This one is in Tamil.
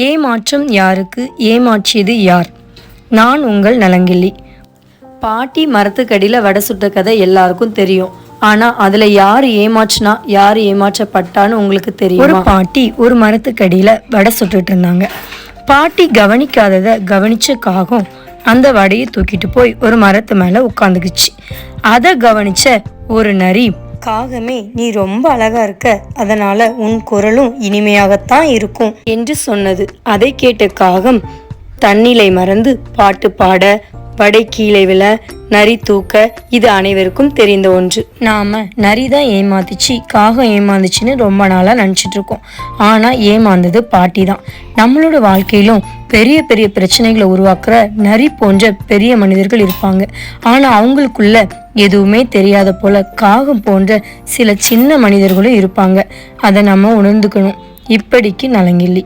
ஏமாற்றம் யாருக்கு, ஏமாற்றியது யார்? நான் உங்கள் நலங்கிள்ளி. பாட்டி மரத்துக்கடியில் வடை சுட்ட கதை எல்லாருக்கும் தெரியும். ஆனா அதுல யாரு ஏமாற்றினா யாரு ஏமாற்றப்பட்டான்னு உங்களுக்கு தெரியும். ஒரு பாட்டி ஒரு மரத்துக்கடியில வடை சுட்டுட்டு இருந்தாங்க. பாட்டி கவனிக்காததை கவனிச்ச காகம் அந்த வடையை தூக்கிட்டு போய் ஒரு மரத்து மேல உட்காந்துக்குச்சு. அதை கவனிச்ச ஒரு நரி, காகமே நீ ரொம்ப அழகா இருக்க, அதனால உன் குரலும் இனிமையாகத்தான் இருக்கும் என்று சொன்னது. அதை கேட்ட காகம் தன்னிலை மறந்து பாட்டு பாட, வடை கீழே விழ, நரி தூக்க, இது அனைவருக்கும் தெரிந்த ஒன்று. நாம நரிதான் ஏமாந்துச்சு, காகம் ஏமாந்துச்சுன்னு ரொம்ப நாளா நினைச்சிட்டு இருக்கோம். ஆனா ஏமாந்தது பாட்டி தான். நம்மளோட வாழ்க்கையிலும் பெரிய பெரிய பிரச்சனைகளை உருவாக்குற நரி போன்ற பெரிய மனிதர்கள் இருப்பாங்க. ஆனா அவங்களுக்குள்ள எதுவுமே தெரியாத போல காகம் போன்ற சில சின்ன மனிதர்களும் இருப்பாங்க. அதை நம்ம உணர்ந்துக்கணும். இப்படிக்கு நலங்கிள்ளி.